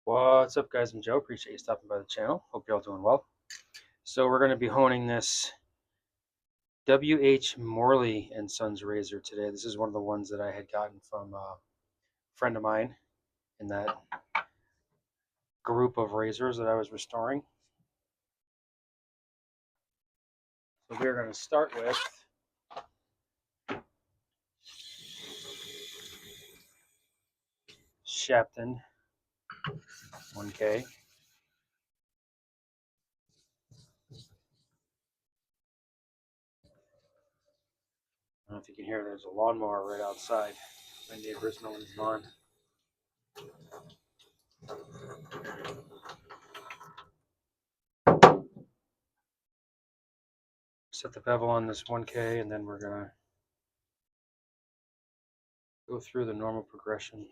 What's up, guys? I'm Joe. Appreciate you stopping by the channel. Hope you're all doing well. So we're going to be honing this WH Morley and Sons razor today. This is one of the ones that I had gotten from a friend of mine in that group of razors that I was restoring. So we're going to start with Shapton 1K. I don't know if you can hear, there's a lawnmower right outside. My neighbor's mowing his lawn. Set the bevel on this 1K, and then we're going to go through the normal progression of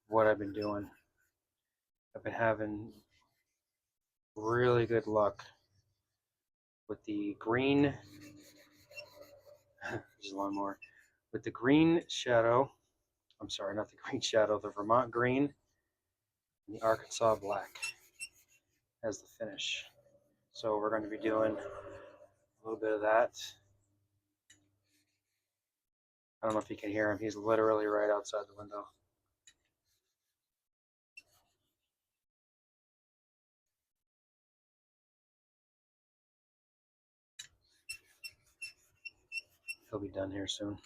what I've been doing. I've been having really good luck with the green there's a lawnmower with the green shadow. I'm sorry, not the green shadow, the Vermont green and the Arkansas black as the finish. So we're going to be doing a little bit of that. I don't know if you can hear him. He's literally right outside the window. He'll be done here soon.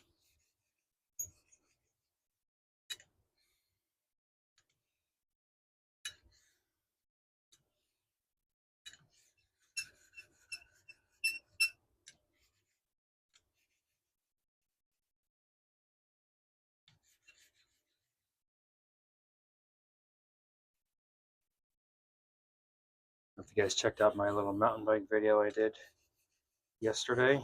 If you guys checked out my little mountain bike video I did yesterday,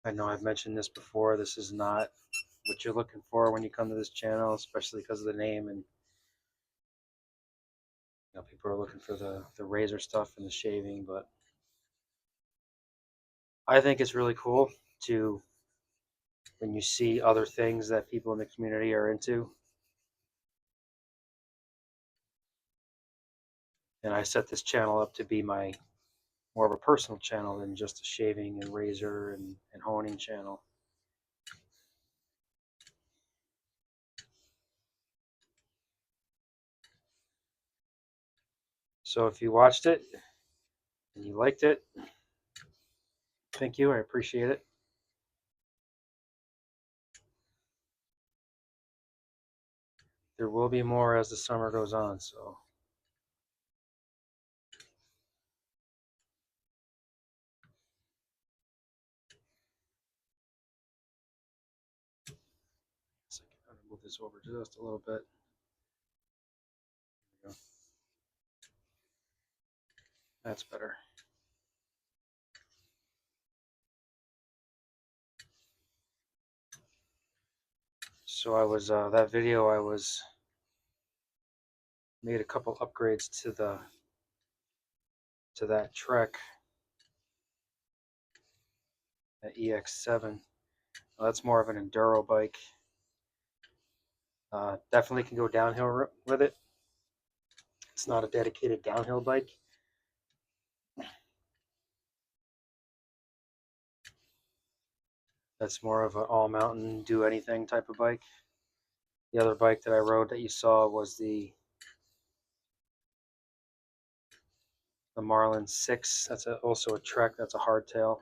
I know I've mentioned this before. This is not what you're looking for when you come to this channel, especially because of the name. And people are looking for the razor stuff and the shaving, but I think it's really cool to, when you see other things that people in the community are into. And I set this channel up to be my more of a personal channel than just a shaving and razor and honing channel. So if you watched it and you liked it, thank you. I appreciate it. There will be more as the summer goes on, so I'm gonna move this over just a little bit. There we go. That's better. So I was that video I was made a couple upgrades to that Trek, that EX7. Well, that's more of an enduro bike. Definitely can go downhill with it. It's not a dedicated downhill bike. That's more of an all mountain, do anything type of bike. The other bike that I rode that you saw was the Marlin 6. That's also a Trek. That's a hardtail.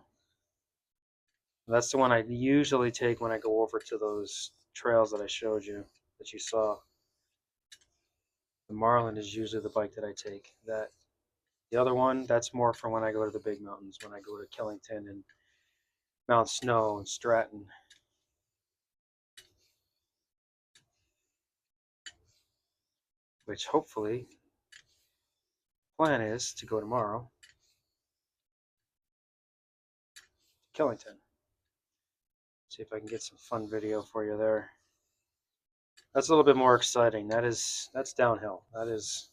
That's the one I usually take when I go over to those trails that I showed you, that you saw. The Marlin is usually the bike that I take. The other one, that's more for when I go to the big mountains, when I go to Killington and Mount Snow and Stratton. Which hopefully, plan is to go tomorrow to Killington. See if I can get some fun video for you there. That's a little bit more exciting. That's downhill. That is,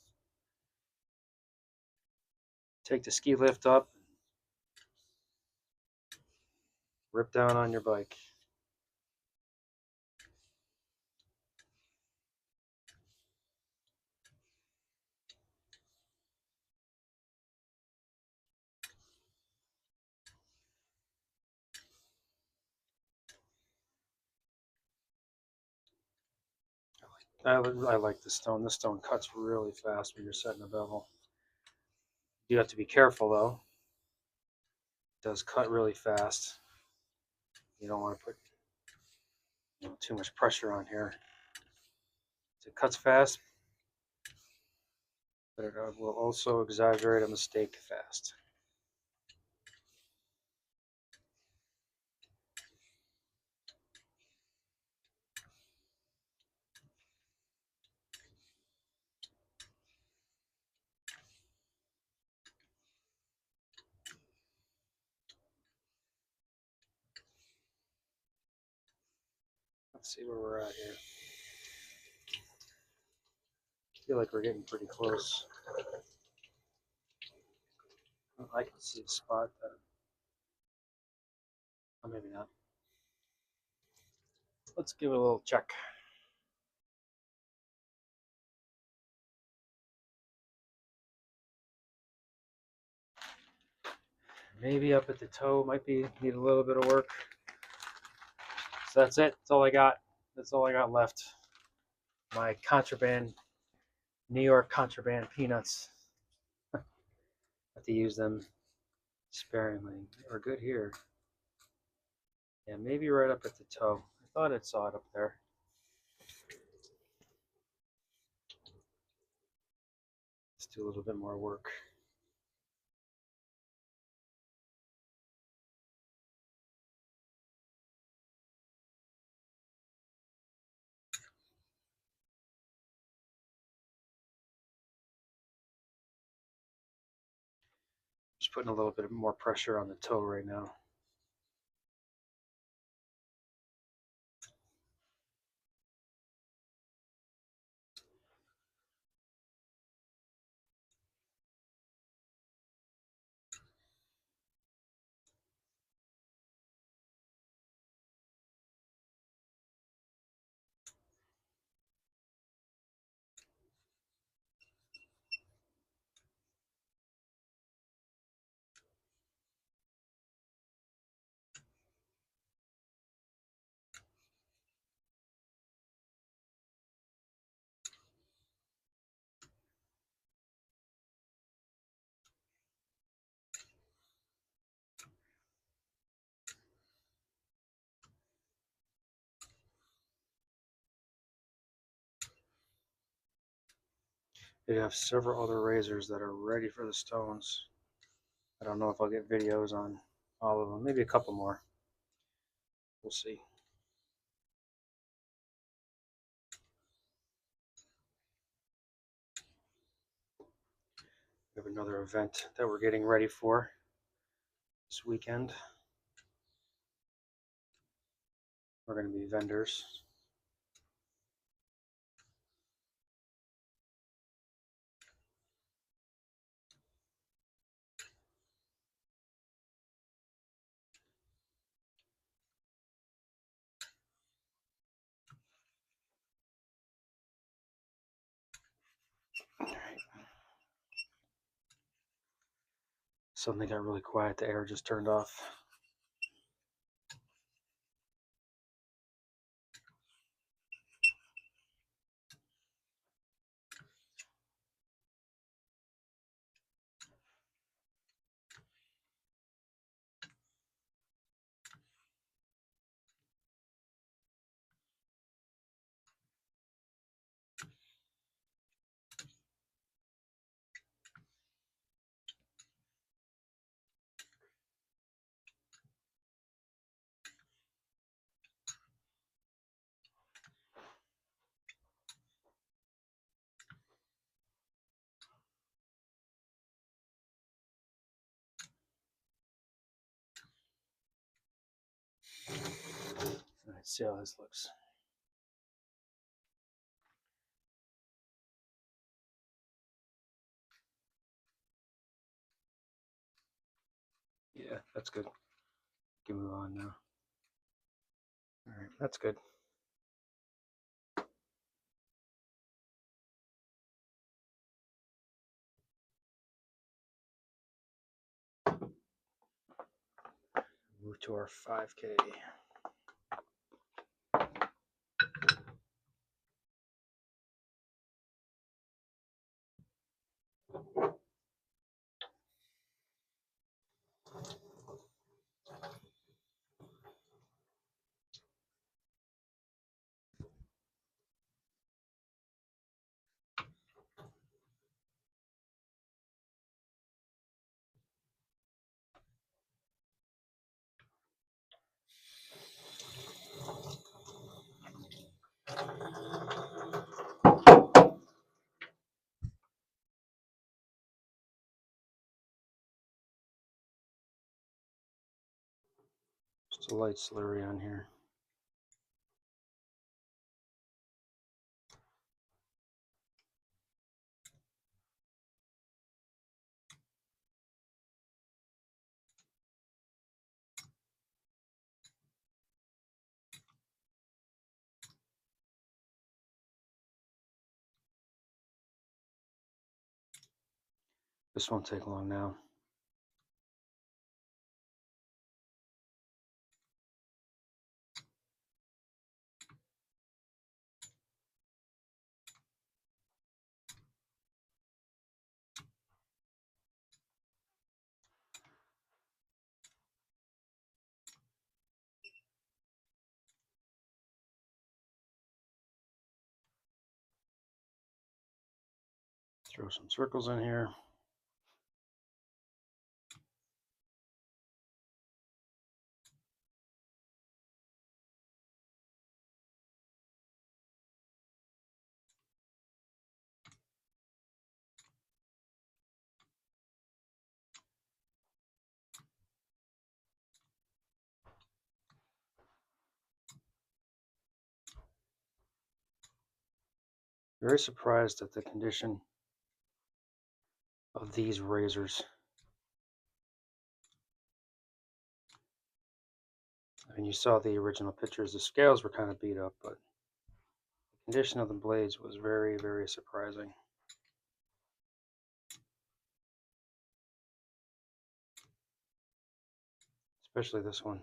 take the ski lift up, rip down on your bike. I like this stone. This stone cuts really fast when you're setting a bevel. You have to be careful though. It does cut really fast. You don't want to put too much pressure on here. It cuts fast, but it will also exaggerate a mistake fast. Let's see where we're at here. I feel like we're getting pretty close. I can see a spot that, oh, maybe not. Let's give it a little check. Maybe up at the toe might need a little bit of work. So that's it. That's all I got. That's all I got left. My contraband, New York contraband peanuts. Have to use them sparingly. We're good here. Yeah, maybe right up at the toe. I thought I saw it up there. Let's do a little bit more work. Just putting a little bit more pressure on the toe right now. They have several other razors that are ready for the stones. I don't know if I'll get videos on all of them. Maybe a couple more. We'll see. We have another event that we're getting ready for this weekend. We're going to be vendors. All right. Suddenly got really quiet. The air just turned off. Let's see how this looks. Yeah, that's good. We can move on now. All right, that's good. Move to our 5K. It's a light slurry on here. This won't take long now. Throw some circles in here. Very surprised at the condition of these razors. I mean, you saw the original pictures. The scales were kind of beat up, but the condition of the blades was very, very surprising. Especially this one.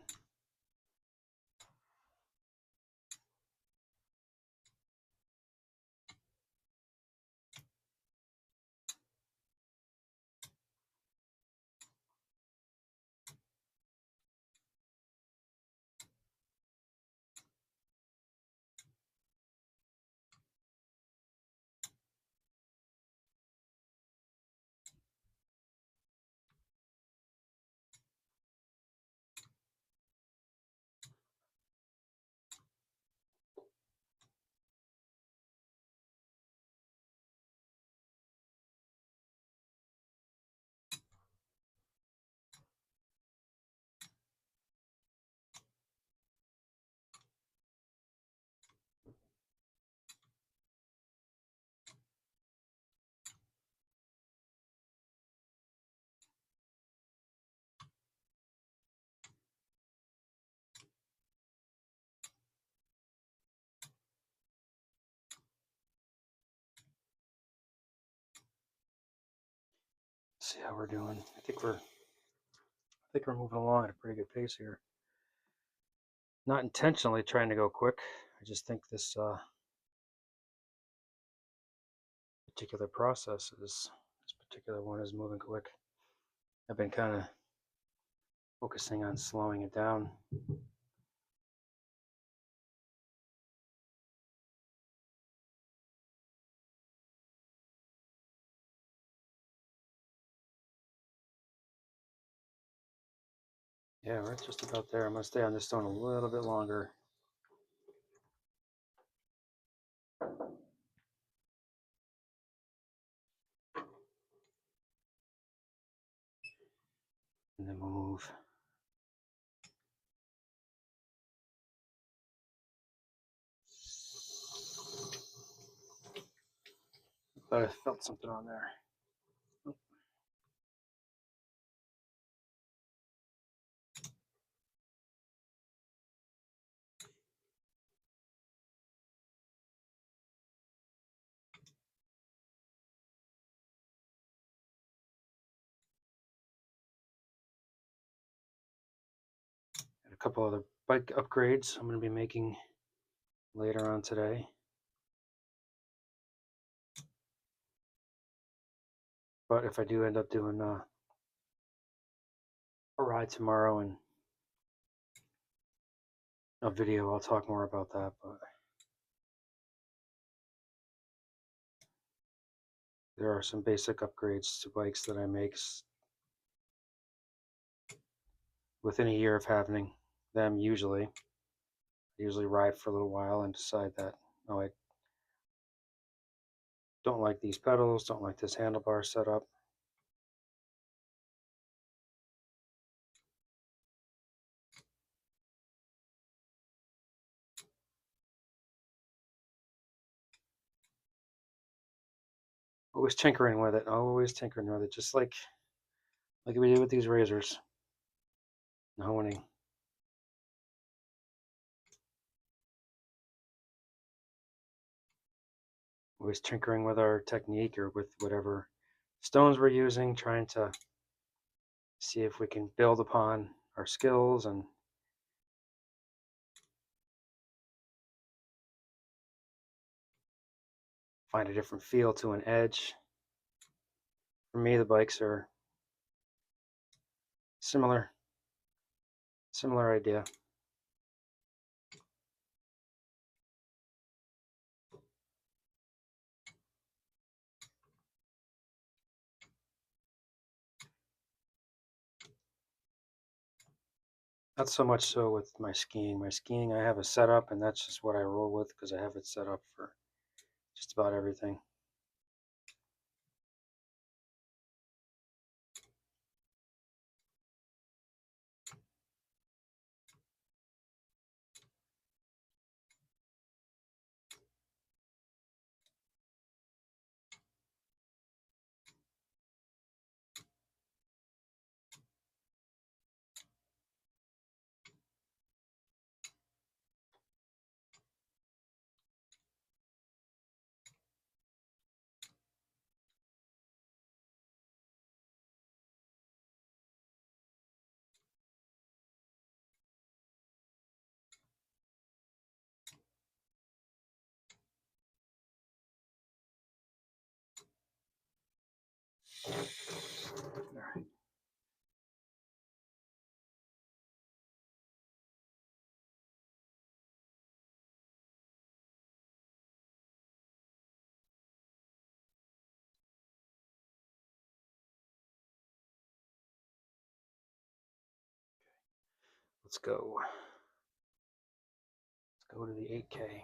Let's see how we're doing. I think we're moving along at a pretty good pace here. Not intentionally trying to go quick. I just think this particular process this particular one is moving quick. I've been kind of focusing on slowing it down. Yeah, we're just about there. I'm going to stay on this stone a little bit longer. And then we'll move. But I felt something on there. And a couple other bike upgrades I'm going to be making later on today. But if I do end up doing a ride tomorrow and a video, I'll talk more about that. But there are some basic upgrades to bikes that I make within a year of having them. Usually, I usually ride for a little while and decide that, oh, I don't like these pedals, don't like this handlebar setup. Always tinkering with it. Always tinkering with it. Just like we do with these razors. And honing. Always tinkering with our technique or with whatever stones we're using, trying to see if we can build upon our skills and find a different feel to an edge. For me, the bikes are similar idea. Not so much so with my skiing. My skiing, I have a setup, and that's just what I roll with because I have it set up for just about everything. All right. Let's go. Let's go to the 8K.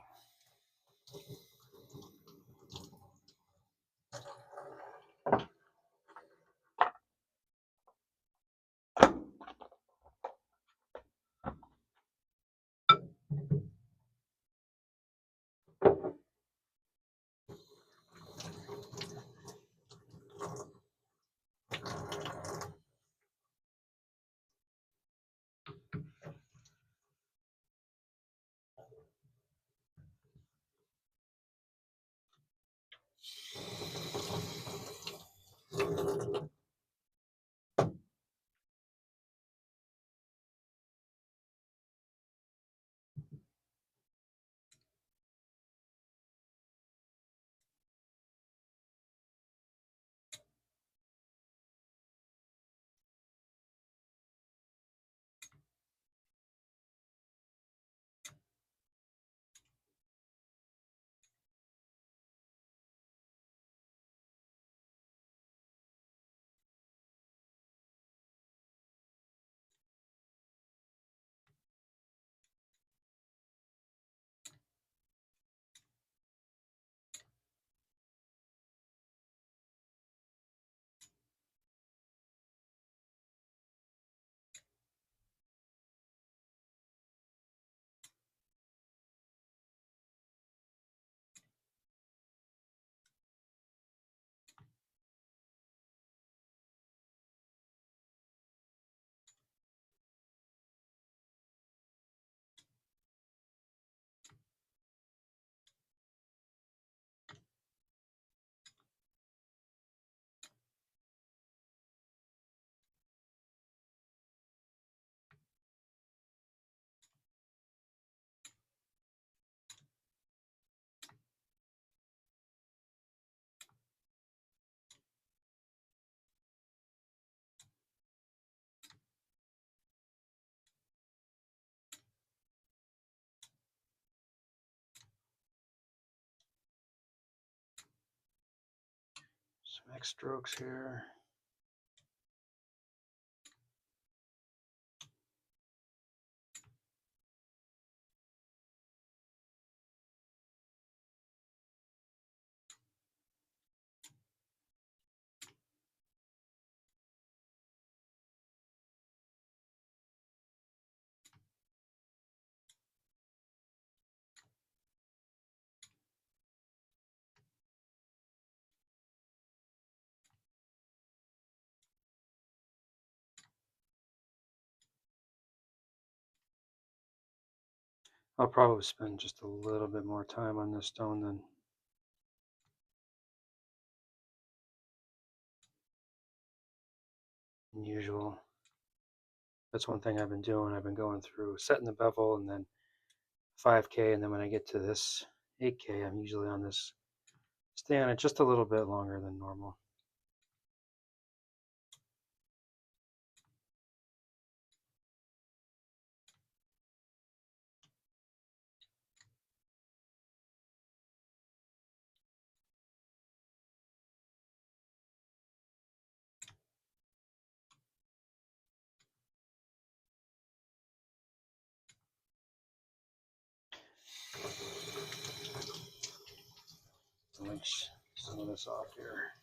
Some X strokes here. I'll probably spend just a little bit more time on this stone than usual. That's one thing I've been doing. I've been going through setting the bevel and then 5K, and then when I get to this 8K, I'm usually on this, stay on it just a little bit longer than normal. Rinse some of this off here.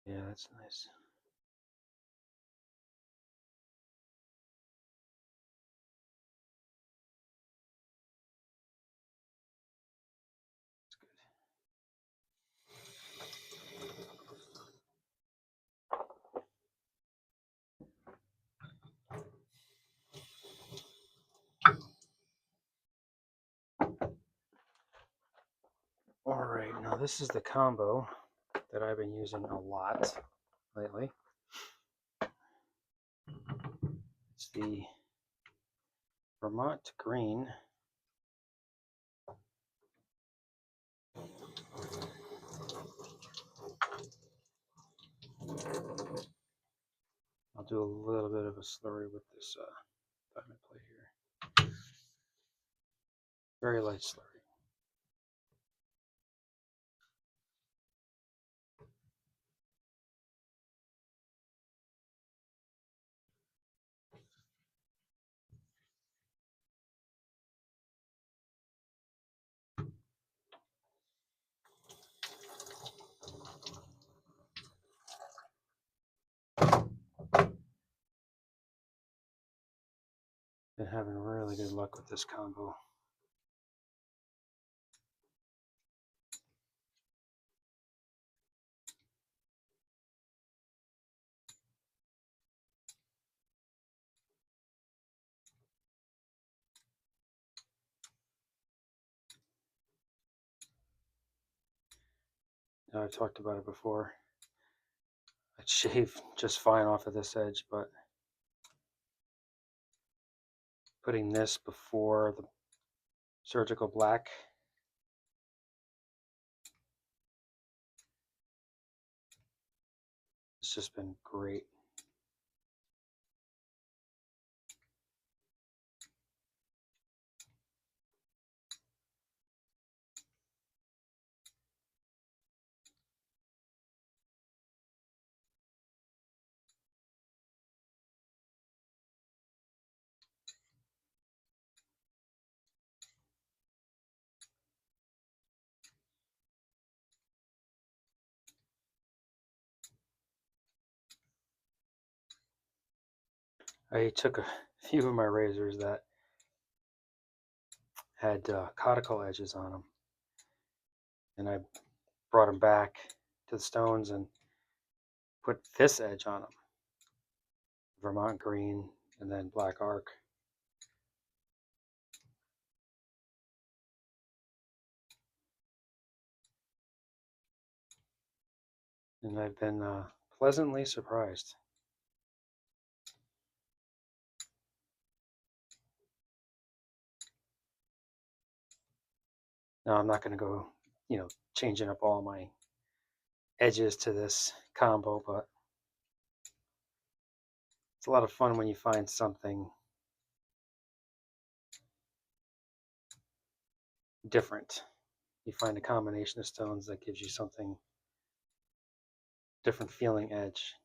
Yeah, that's nice. All right, now this is the combo that I've been using a lot lately. It's the Vermont Green I'll do a little bit of a slurry with this diamond plate here. Very light slurry. Been having really good luck with this combo. Now, I've talked about it before. I'd shave just fine off of this edge, but putting this before the surgical black, it's just been great. I took a few of my razors that had cuticle edges on them, and I brought them back to the stones and put this edge on them, Vermont Green and then Black Arc. And I've been pleasantly surprised. Now I'm not going to go, changing up all my edges to this combo, but it's a lot of fun when you find something different. You find a combination of stones that gives you something different feeling edge.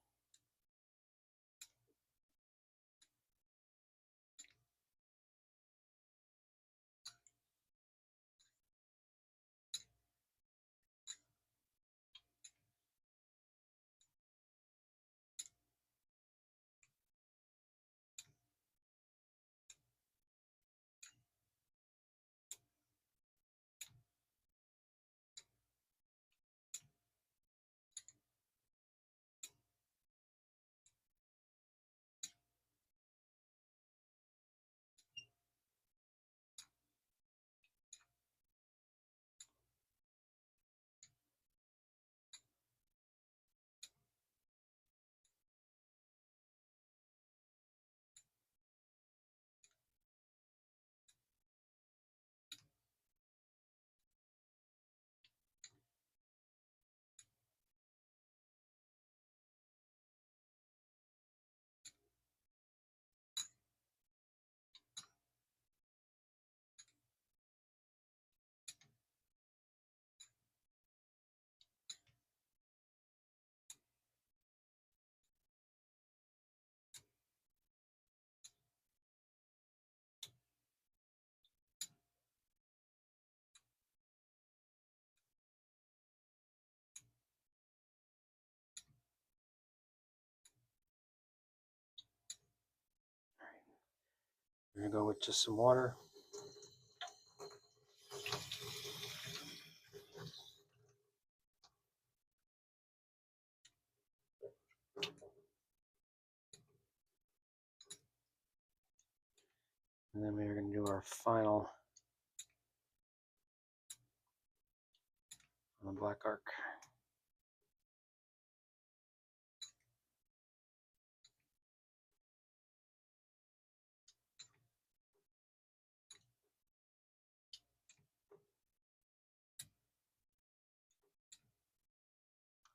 We're going to go with just some water. And then we're going to do our final on the black arc.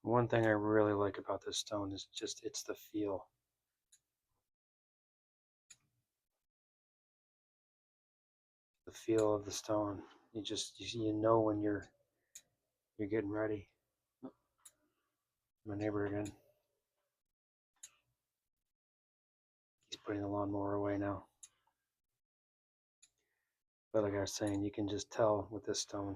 One thing I really like about this stone is just it's the feel. The feel of the stone. You know when you're getting ready. My neighbor again. He's putting the lawnmower away now. But like I was saying, you can just tell with this stone.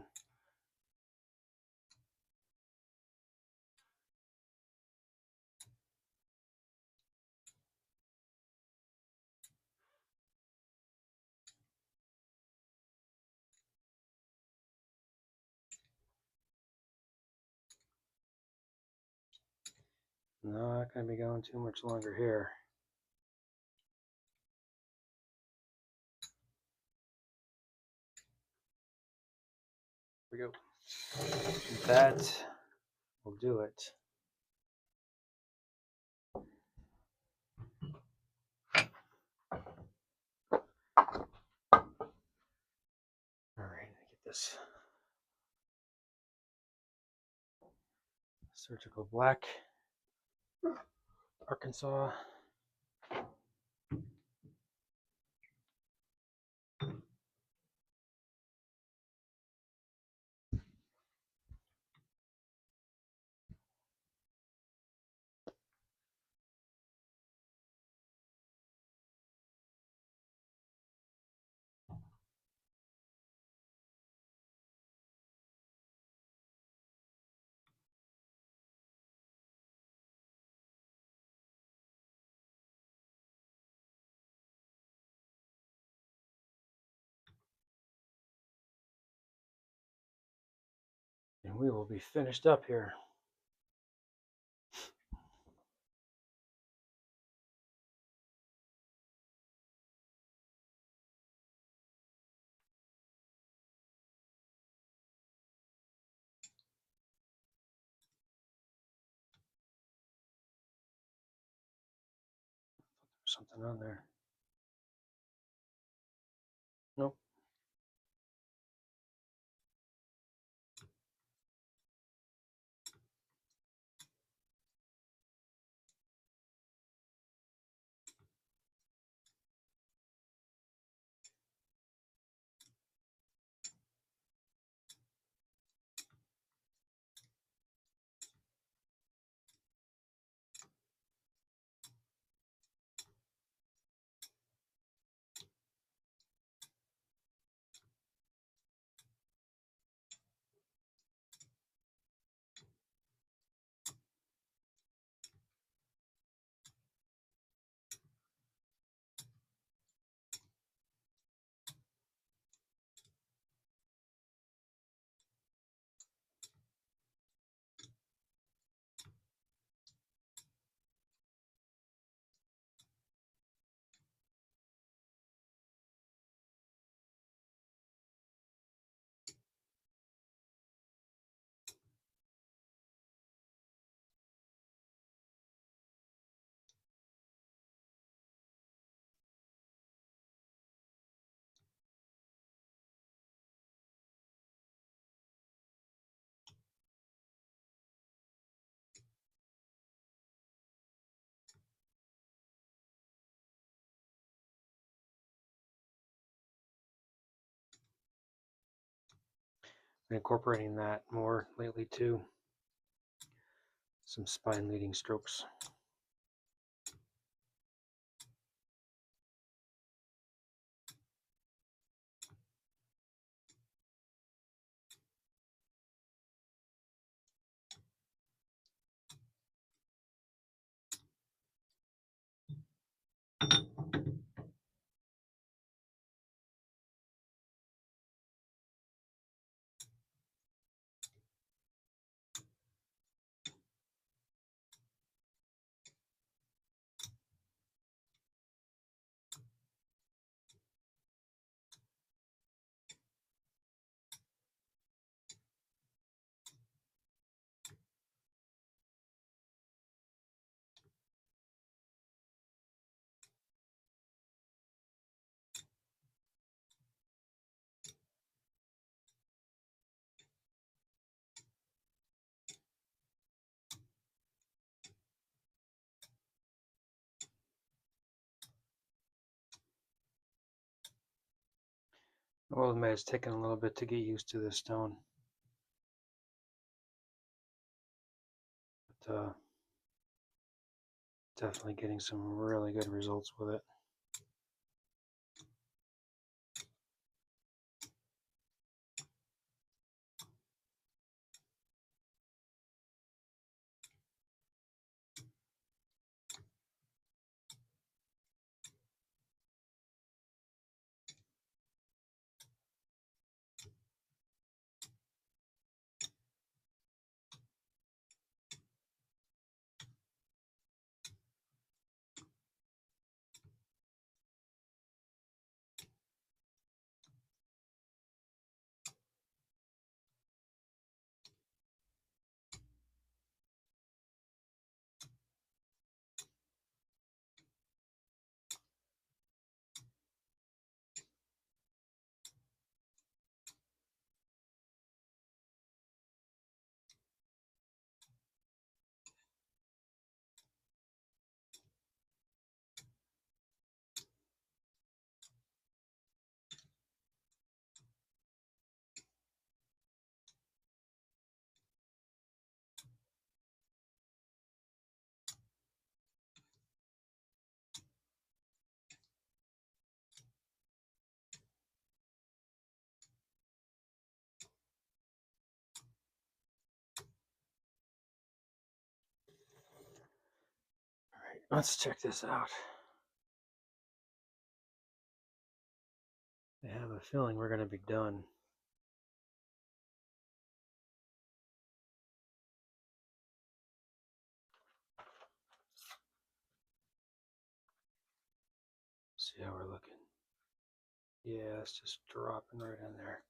Not going to be going too much longer here. Here we go. That will do it. All right, get this surgical black Arkansas. And we will be finished up here. Something on there. Nope. been incorporating that more lately too. Some spine leading strokes. Well, it may have taken a little bit to get used to this stone, but definitely getting some really good results with it. All right, let's check this out. I have a feeling we're going to be done. See how we're looking. Yeah, it's just dropping right in there.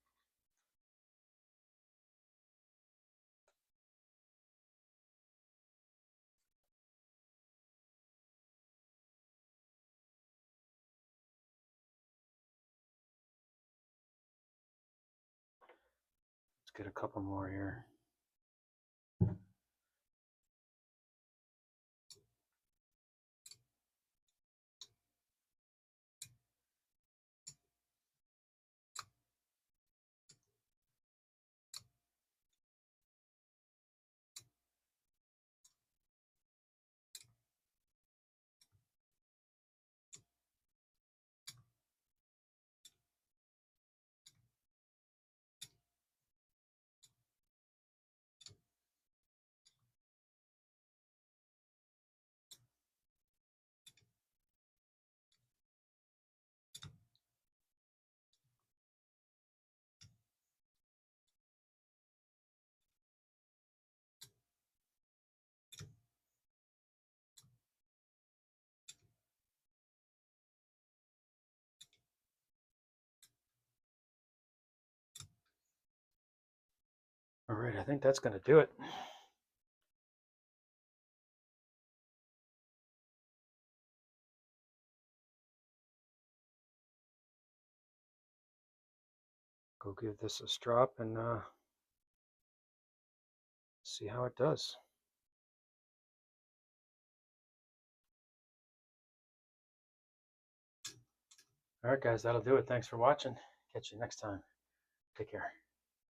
Let's get a couple more here. All right, I think that's going to do it. Go give this a strop and see how it does. All right, guys, that'll do it. Thanks for watching. Catch you next time. Take care.